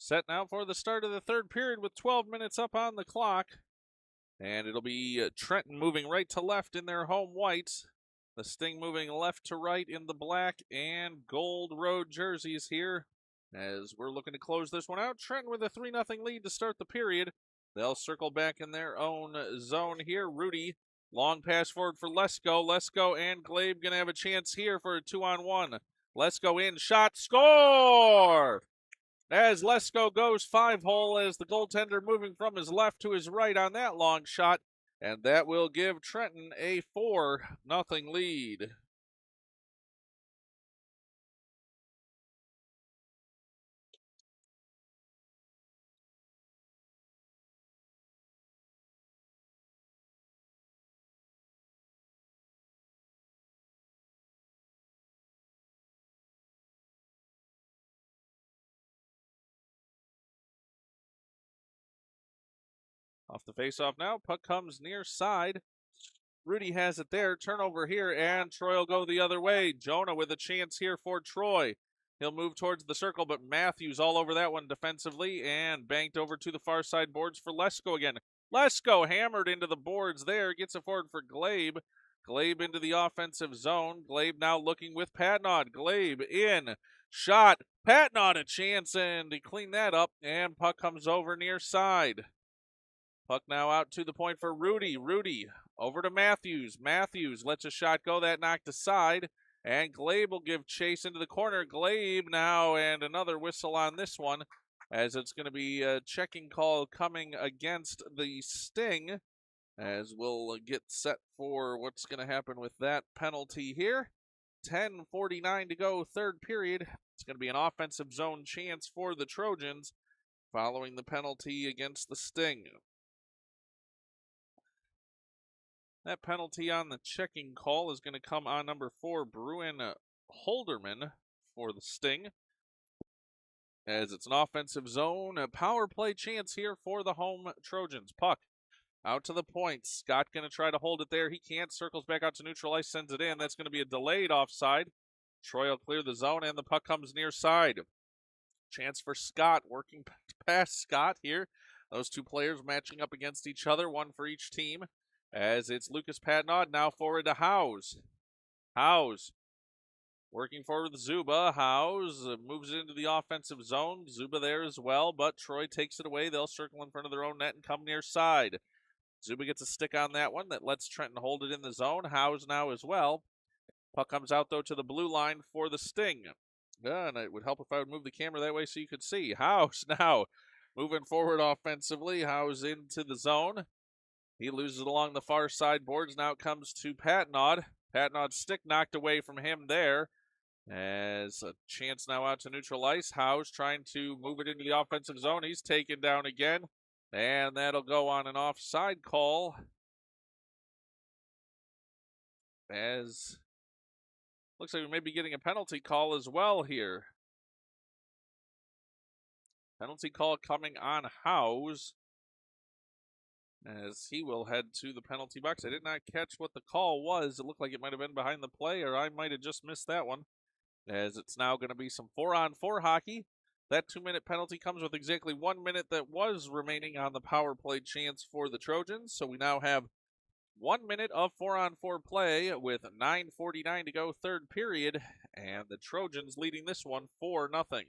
Set now for the start of the third period with 12 minutes up on the clock. And it'll be Trenton moving right to left in their home whites. The Sting moving left to right in the black and gold road jerseys here. As we're looking to close this one out, Trenton with a 3-0 lead to start the period. They'll circle back in their own zone here. Rudy, long pass forward for Lesko. Lesko and Glabe going to have a chance here for a 2-on-1. Lesko in, shot, score! As Lesko goes 5-hole as the goaltender moving from his left to his right on that long shot. and that will give Trenton a 4-0 lead. Off the faceoff now, puck comes near side. Rudy has it there, turnover here, and Troy will go the other way. Jonah with a chance here for Troy. He'll move towards the circle, but Matthews all over that one defensively and banked over to the far side boards for Lesko again. Lesko hammered into the boards there, gets it forward for Glabe. Glabe into the offensive zone. Glabe now looking with Patnod. Glabe in, shot. Patnod a chance, and he cleaned that up, and puck comes over near side. Puck now out to the point for Rudy. Rudy over to Matthews. Matthews lets a shot go. That knocked aside. And Glabe will give chase into the corner. Glabe now, and another whistle on this one, as it's going to be a checking call coming against the Sting, as we'll get set for what's going to happen with that penalty here. 10:49 to go, third period. It's going to be an offensive zone chance for the Trojans following the penalty against the Sting. That penalty on the checking call is going to come on number 4, Bruin Holderman, for the Sting. As it's an offensive zone, a power play chance here for the home Trojans. Puck out to the point. Scott going to try to hold it there. He can't. Circles back out to neutral ice, sends it in. That's going to be a delayed offside. Troy will clear the zone, and the puck comes near side. Chance for Scott, working past Scott here. Those two players matching up against each other, one for each team. As it's Lucas Patnod now forward to Howes. Howes working forward with Zuba. Howes moves into the offensive zone. Zuba there as well, but Troy takes it away. They'll circle in front of their own net and come near side. Zuba gets a stick on that one that lets Trenton hold it in the zone. Howes now as well. Puck comes out, though, to the blue line for the Sting. And it would help if I would move the camera that way so you could see. Howes now moving forward offensively. Howes into the zone. He loses it along the far side boards. Now it comes to Patnod. Patnod's stick knocked away from him there. As a chance now out to neutral ice. Howes trying to move it into the offensive zone. He's taken down again. And that'll go on an offside call. As looks like we may be getting a penalty call as well here. Penalty call coming on Howes, as he will head to the penalty box. I did not catch what the call was. It looked like it might have been behind the play, or I might have just missed that one, as it's now going to be some 4-on-4 hockey. That 2-minute penalty comes with exactly 1 minute that was remaining on the power play chance for the Trojans. So we now have 1 minute of 4-on-4 play with 9:49 to go, third period, and the Trojans leading this one 4-0.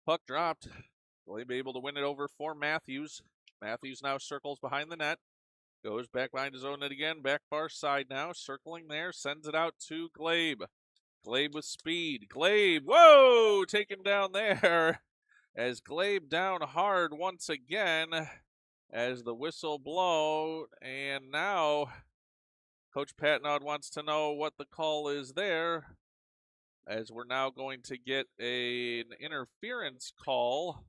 Puck dropped. Will he be able to win it over for Matthews? Matthews now circles behind the net. Goes back behind his own net again. Back far side now. Circling there. Sends it out to Glabe. Glabe with speed. Glabe. Whoa! Taken down there. As Glabe down hard once again. As the whistle blow. And now Coach Patnod wants to know what the call is there, as we're now going to get an interference call.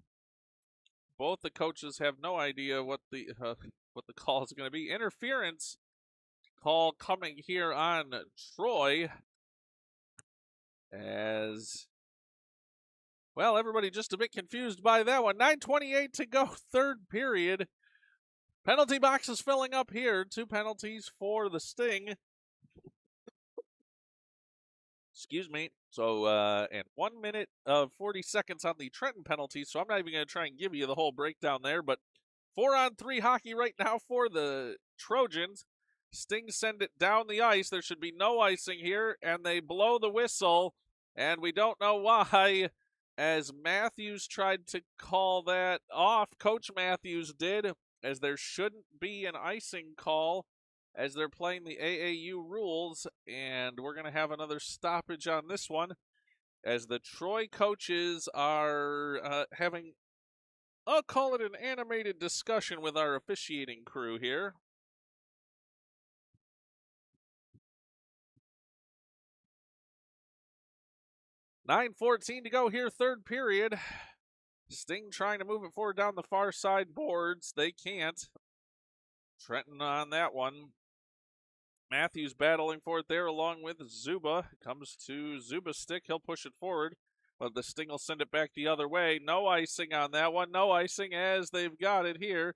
Both the coaches have no idea what the call is going to be. Interference call coming here on Troy, as well, everybody just a bit confused by that one. 9:28 to go, third period. Penalty box is filling up here. 2 penalties for the Sting. Excuse me. So, and 1 minute of 40 seconds on the Trenton penalty, so I'm not even going to try and give you the whole breakdown there, but 4-on-3 hockey right now for the Trojans. Sting send it down the ice. There should be no icing here, and they blow the whistle, and we don't know why, as Matthews tried to call that off. Coach Matthews did, as there shouldn't be an icing call, as they're playing the AAU rules, and we're going to have another stoppage on this one, as the Troy coaches are having, I'll call it an animated discussion with our officiating crew here. $9:14 to go here, third period. Sting trying to move it forward down the far side boards. They can't. Trenton on that one. Matthews battling for it there along with Zuba. Comes to Zuba's stick. He'll push it forward, but the Sting will send it back the other way. No icing on that one. No icing as they've got it here.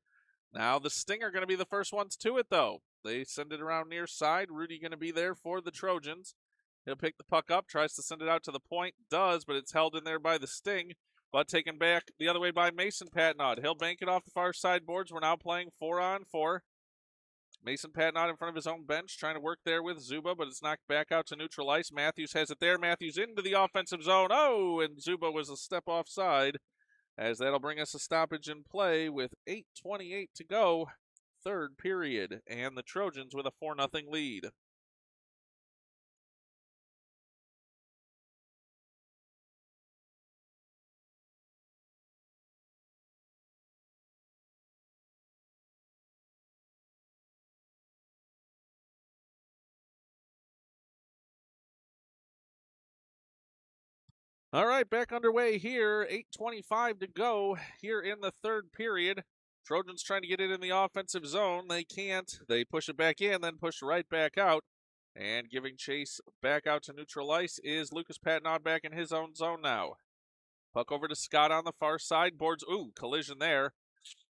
Now the Sting are going to be the first ones to it, though. They send it around near side. Rudy going to be there for the Trojans. He'll pick the puck up, tries to send it out to the point. Does, but it's held in there by the Sting. But taken back the other way by Mason Patnod. He'll bank it off the far side boards. We're now playing 4-on-4. Mason Patnod in front of his own bench, trying to work there with Zuba, but it's knocked back out to neutral ice. Matthews has it there. Matthews into the offensive zone. Oh, and Zuba was a step offside, as that'll bring us a stoppage in play with 8:28 to go, third period, and the Trojans with a 4-0 lead. All right, back underway here. 8:25 to go here in the third period. Trojans trying to get it in the offensive zone. They can't. They push it back in, then push right back out. And giving chase back out to neutral ice is Lucas Patnod back in his own zone now. Puck over to Scott on the far side. Boards, ooh, collision there.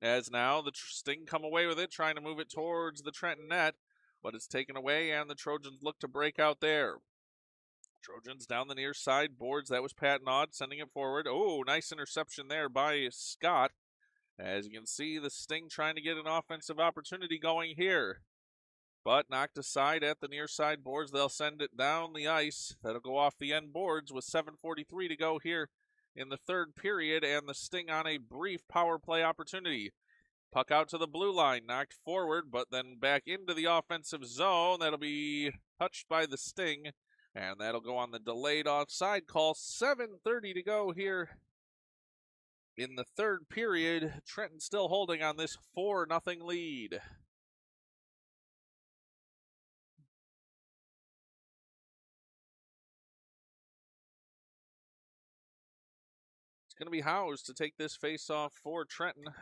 As now the Sting come away with it, trying to move it towards the Trenton net. But it's taken away, and the Trojans look to break out there. Trojans down the near side boards. That was Patnod sending it forward. Oh, nice interception there by Scott. As you can see, the Sting trying to get an offensive opportunity going here. But knocked aside at the near side boards. They'll send it down the ice. That'll go off the end boards with 7:43 to go here in the third period. And the Sting on a brief power play opportunity. Puck out to the blue line, knocked forward, but then back into the offensive zone. That'll be touched by the Sting. And that'll go on the delayed offside call. 7:30 to go here in the third period. Trenton still holding on this 4-0 lead. It's going to be Howes to take this face-off for Trenton.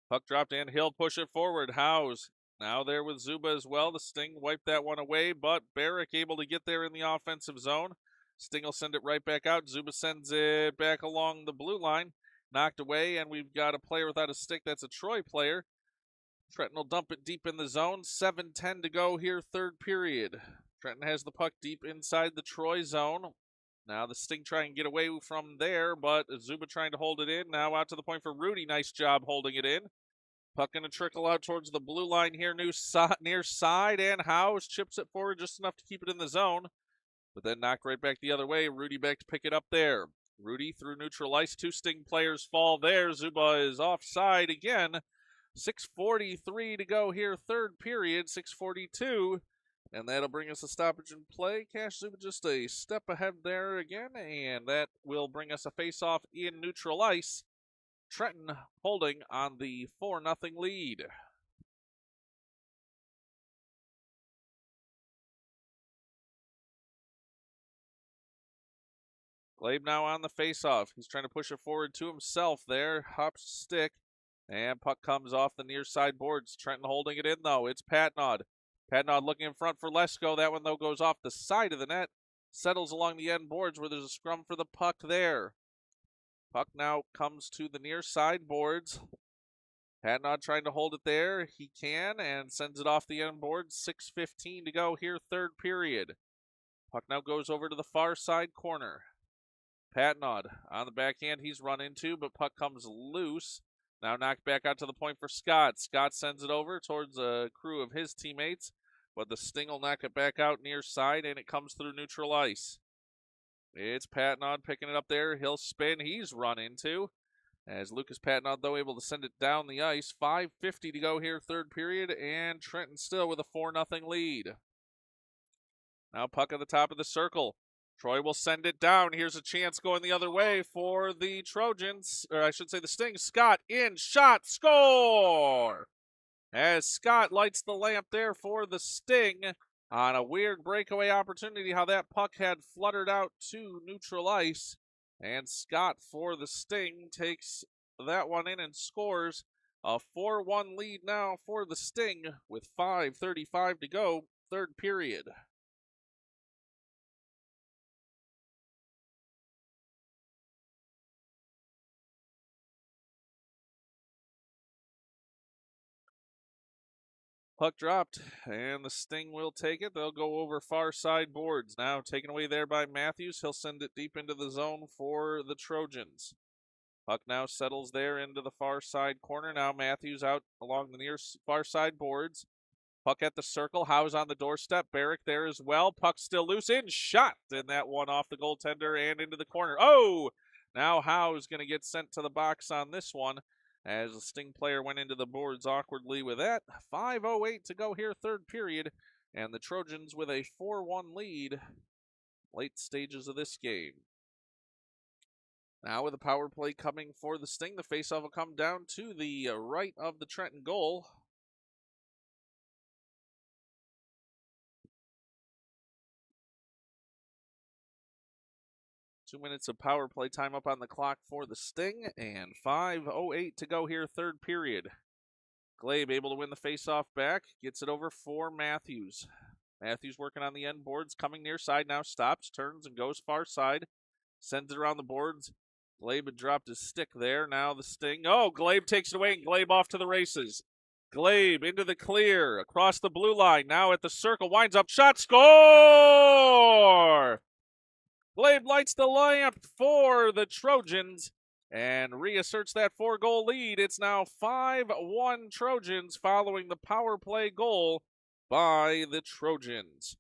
Puck dropped in. He'll push it forward. Howes now there with Zuba as well. The Sting wiped that one away, but Barrick able to get there in the offensive zone. Sting will send it right back out. Zuba sends it back along the blue line. Knocked away, and we've got a player without a stick. That's a Troy player. Trenton will dump it deep in the zone. 7:10 to go here, third period. Trenton has the puck deep inside the Troy zone. Now the Sting trying to get away from there, but Zuba trying to hold it in. Now out to the point for Rudy. Nice job holding it in. Puck going to trickle out towards the blue line here, near side, and Howes chips it forward just enough to keep it in the zone, but then knocked right back the other way. Rudy back to pick it up there. Rudy through neutral ice. Two Sting players fall there. Zuba is offside again. 6:43 to go here, third period, 6:42, and that'll bring us a stoppage in play. Cash Zuba just a step ahead there again, and that will bring us a face-off in neutral ice. Trenton holding on the 4-0 lead. Glabe now on the face-off. He's trying to push it forward to himself there. Hops stick, and puck comes off the near side boards. Trenton holding it in, though. It's Patnod. Patnod looking in front for Lesko. That one, though, goes off the side of the net. Settles along the end boards where there's a scrum for the puck there. Puck now comes to the near side boards. Patnod trying to hold it there. He can and sends it off the end boards. 6:15 to go here, third period. Puck now goes over to the far side corner. Patnod on the backhand. He's run into, but puck comes loose. Now knocked back out to the point for Scott. Scott sends it over towards a crew of his teammates, but the Sting will knock it back out near side, and it comes through neutral ice. It's Patnod picking it up there. He'll spin. He's run into. As Lucas Patnod, though, able to send it down the ice. 5:50 to go here, third period, and Trenton still with a 4-0 lead. Now puck at the top of the circle. Troy will send it down. Here's a chance going the other way for the Trojans, or I should say the Sting. Scott in, shot, score! As Scott lights the lamp there for the Sting on a weird breakaway opportunity, how that puck had fluttered out to neutral ice. And Scott for the Sting takes that one in and scores a 4-1 lead now for the Sting with 5:35 to go, third period. Puck dropped, and the Sting will take it. They'll go over far side boards. Now taken away there by Matthews. He'll send it deep into the zone for the Trojans. Puck now settles there into the far side corner. Now Matthews out along the near far side boards. Puck at the circle. Howe's on the doorstep. Barrick there as well. Puck still loose. In shot. And that one off the goaltender and into the corner. Oh! Now Howe's going to get sent to the box on this one, as the Sting player went into the boards awkwardly with that. 5:08 to go here, third period, and the Trojans with a 4-1 lead late stages of this game. Now with a power play coming for the Sting, the faceoff will come down to the right of the Trenton goal. Two minutes of power play time up on the clock for the Sting, and 5:08 to go here, third period. Glabe able to win the faceoff back, gets it over for Matthews. Matthews working on the end boards, coming near side now, stops, turns, and goes far side. Sends it around the boards. Glabe had dropped his stick there. Now the Sting. Oh, Glabe takes it away, and Glabe off to the races. Glabe into the clear, across the blue line, now at the circle, winds up, shot, score! Glabe lights the lamp for the Trojans and reasserts that 4-goal lead. It's now 5-1 Trojans following the power play goal by the Trojans.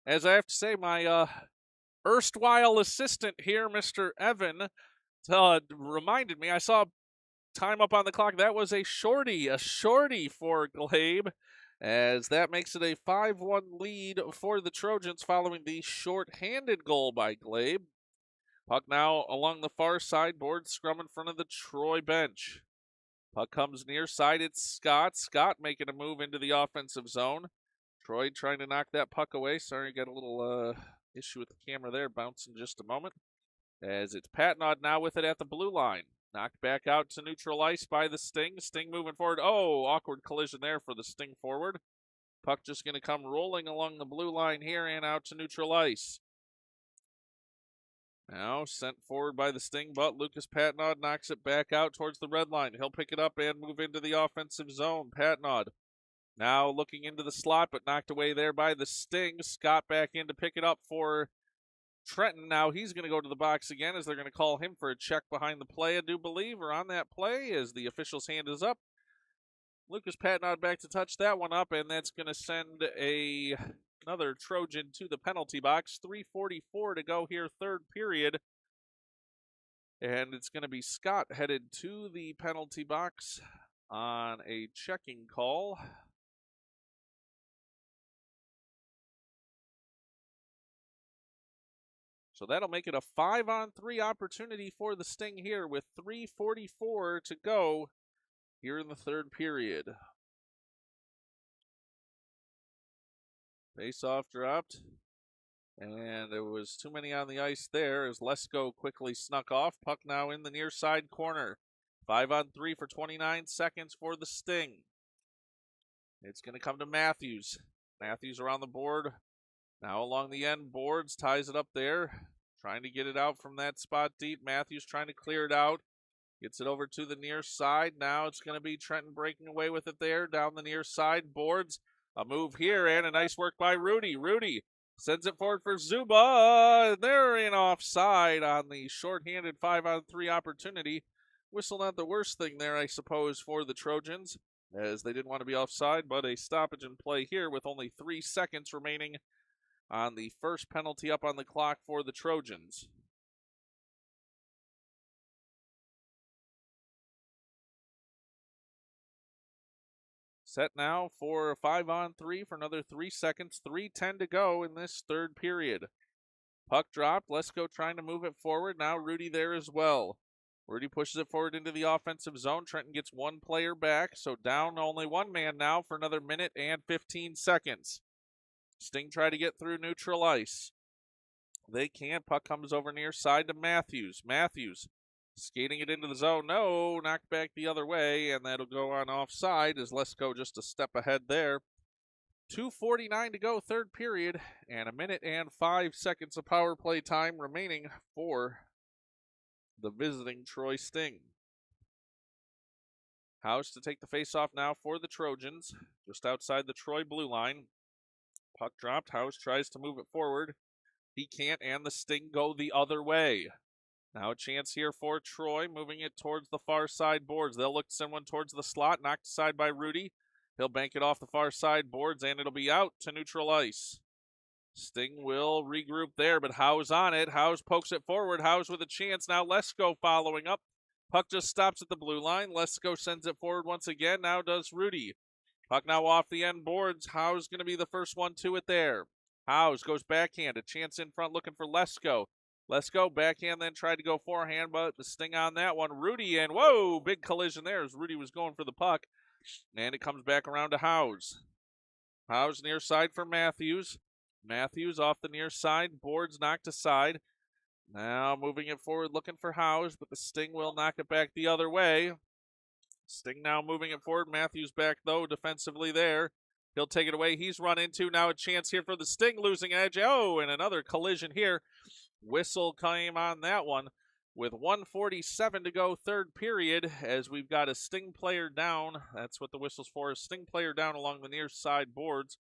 As I have to say, my erstwhile assistant here, Mr. Evan, reminded me, I saw time up on the clock. That was a shorty for Glabe, as that makes it a 5-1 lead for the Trojans following the short-handed goal by Glabe. Puck now along the far side board, scrum in front of the Troy bench. Puck comes near side, it's Scott. Scott making a move into the offensive zone. Troy trying to knock that puck away. Sorry, got a little issue with the camera there. Bounce in just a moment. As it's Patnod now with it at the blue line. Knocked back out to neutral ice by the Sting. Sting moving forward. Oh, awkward collision there for the Sting forward. Puck just going to come rolling along the blue line here and out to neutral ice. Now sent forward by the Sting, but Lucas Patnod knocks it back out towards the red line. He'll pick it up and move into the offensive zone. Patnod now looking into the slot, but knocked away there by the Sting. Scott back in to pick it up for Trenton. Now he's going to go to the box again, as they're going to call him for a check behind the play, I do believe, or on that play, as the official's hand is up. Lucas Patnod back to touch that one up, and that's going to send another Trojan to the penalty box. 3:44 to go here, third period. And it's going to be Scott headed to the penalty box on a checking call. So that'll make it a 5-on-3 opportunity for the Sting here with 3:44 to go here in the third period. Face-off dropped, and there was too many on the ice there as Lesko quickly snuck off. Puck now in the near side corner. 5-on-3 for 29 seconds for the Sting. It's going to come to Matthews. Matthews around the board. Now along the end boards, ties it up there. Trying to get it out from that spot deep. Matthews trying to clear it out. Gets it over to the near side. Now it's going to be Trenton breaking away with it there. Down the near side boards. A move here and a nice work by Rudy. Rudy sends it forward for Zuba. They're in offside on the shorthanded 5-on-3 opportunity. Whistle not the worst thing there, I suppose, for the Trojans, as they didn't want to be offside, but a stoppage in play here with only 3 seconds remaining on the first penalty up on the clock for the Trojans. Set now for a 5-on-3 for another 3 seconds. 3:10 to go in this third period. Puck dropped. Lesko trying to move it forward. Now Rudy there as well. Rudy pushes it forward into the offensive zone. Trenton gets one player back, so down only one man now for another minute and 15 seconds. Sting try to get through neutral ice. They can't. Puck comes over near side to Matthews. Matthews skating it into the zone. No, knocked back the other way, and that'll go on offside as Lesko just a step ahead there. 2:49 to go, third period, and a minute and 5 seconds of power play time remaining for the visiting Troy Sting. House to take the faceoff now for the Trojans, just outside the Troy blue line. Puck dropped. House tries to move it forward. He can't, and the Sting go the other way. Now a chance here for Troy, moving it towards the far side boards. They'll look to send one towards the slot, knocked aside by Rudy. He'll bank it off the far side boards, and it'll be out to neutral ice. Sting will regroup there, but Howe's on it. Howe's pokes it forward. Howe's with a chance. Now Lesko following up. Puck just stops at the blue line. Lesko sends it forward once again. Now does Rudy. Puck now off the end boards. Howe's going to be the first one to it there. Howe's goes backhand. A chance in front looking for Lesko. Lesko backhand, then tried to go forehand, but the Sting on that one. Rudy, and whoa, big collision there as Rudy was going for the puck. And it comes back around to Howe's. Howe's near side for Matthews. Matthews off the near side. Boards knocked aside. Now moving it forward, looking for Howe's, but the Sting will knock it back the other way. Sting now moving it forward. Matthews back, though, defensively there. He'll take it away. He's run into. Now a chance here for the Sting, losing edge. Oh, and another collision here. Whistle came on that one with 1:47 to go, third period, as we've got a Sting player down. That's what the whistle's for, a Sting player down along the near side boards.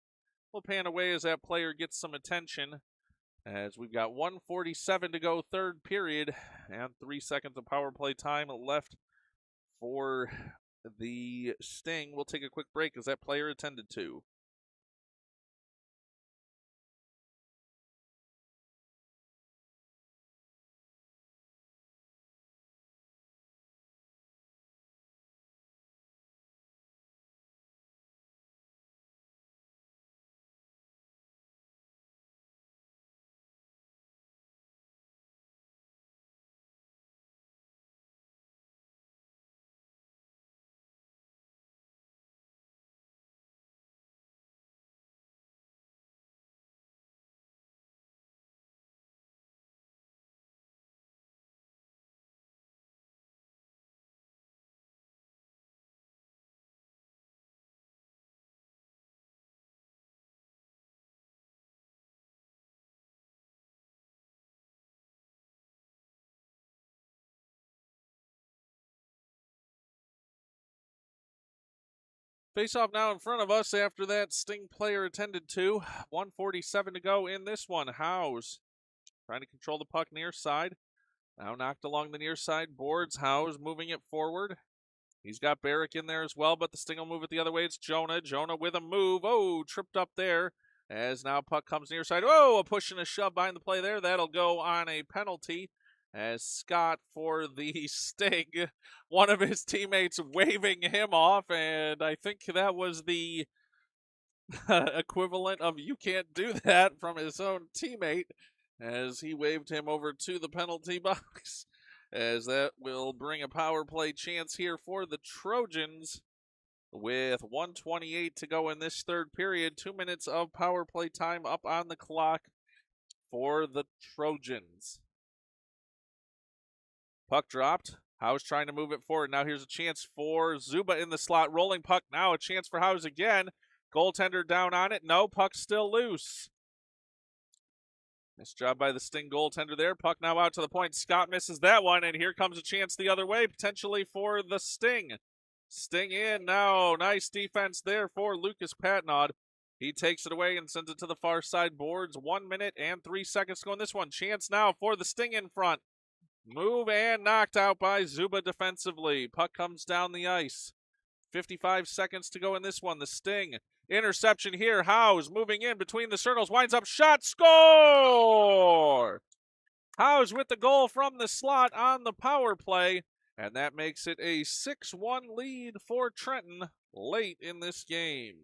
We'll pan away as that player gets some attention, as we've got 1:47 to go, third period, and 3 seconds of power play time left for the Sting. We'll take a quick break as that player attended to. Face-off now in front of us after that Sting player attended to. 1:47 to go in this one. Howe's trying to control the puck near side. Now knocked along the near side boards. Howe's moving it forward. He's got Barrick in there as well, but the Sting will move it the other way. It's Jonah. Jonah with a move. Oh, tripped up there. As now puck comes near side. Oh, a push and a shove behind the play there. That'll go on a penalty. As Scott for the Sting, one of his teammates waving him off, and I think that was the equivalent of "you can't do that" from his own teammate, as he waved him over to the penalty box, as that will bring a power play chance here for the Trojans with 1:28 to go in this third period. 2 minutes of power play time up on the clock for the Trojans. Puck dropped. Howe's trying to move it forward. Now here's a chance for Zuba in the slot. Rolling puck now. A chance for Howe's again. Goaltender down on it. No, puck's still loose. Nice job by the Sting goaltender there. Puck now out to the point. Scott misses that one, and here comes a chance the other way, potentially for the Sting. Sting in now. Nice defense there for Lucas Patnaud. He takes it away and sends it to the far side boards. 1 minute and 3 seconds to go in this one. Chance now for the Sting in front. Move and knocked out by Zuba defensively. Puck comes down the ice. 55 seconds to go in this one. The Sting. Interception here. Howe's moving in between the circles. Winds up. Shot. Score! Howe's with the goal from the slot on the power play. And that makes it a 6-1 lead for Trenton late in this game.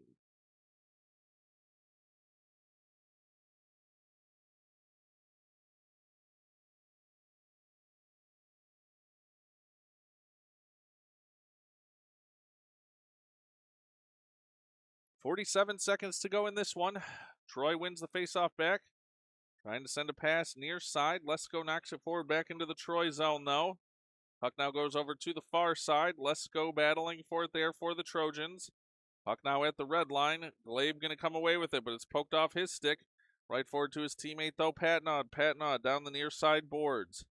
.47 seconds to go in this one. Troy wins the faceoff back. Trying to send a pass near side. Lesko knocks it forward back into the Troy zone, though. Puck now goes over to the far side. Lesko battling for it there for the Trojans. Puck now at the red line. Glabe going to come away with it, but it's poked off his stick. Right forward to his teammate, though, Patnaud. Patnaud down the near side boards.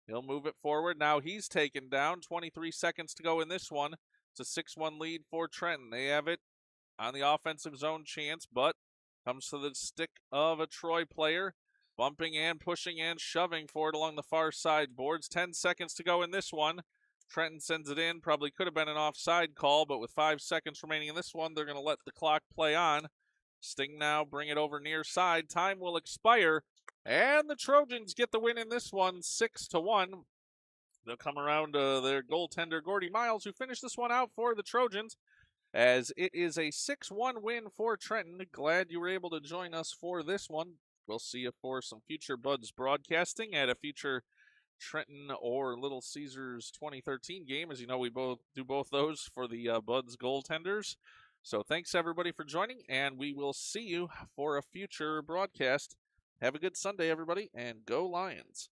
He'll move it forward. Now he's taken down. 23 seconds to go in this one. It's a 6-1 lead for Trenton. They have it on the offensive zone chance, but comes to the stick of a Troy player. Bumping and pushing and shoving forward along the far side boards. 10 seconds to go in this one. Trenton sends it in. Probably could have been an offside call, but with 5 seconds remaining in this one, they're going to let the clock play on. Sting now bring it over near side. Time will expire, and the Trojans get the win in this one, 6-1. They'll come around their goaltender, Gordy Miles, who finished this one out for the Trojans, as it is a 6-1 win for Trenton. Glad you were able to join us for this one. We'll see you for some future Buds broadcasting at a future Trenton or Little Caesars 2013 game. As you know, we both do both those for the Buds goaltenders. So thanks everybody for joining, and we will see you for a future broadcast. Have a good Sunday, everybody, and go Lions.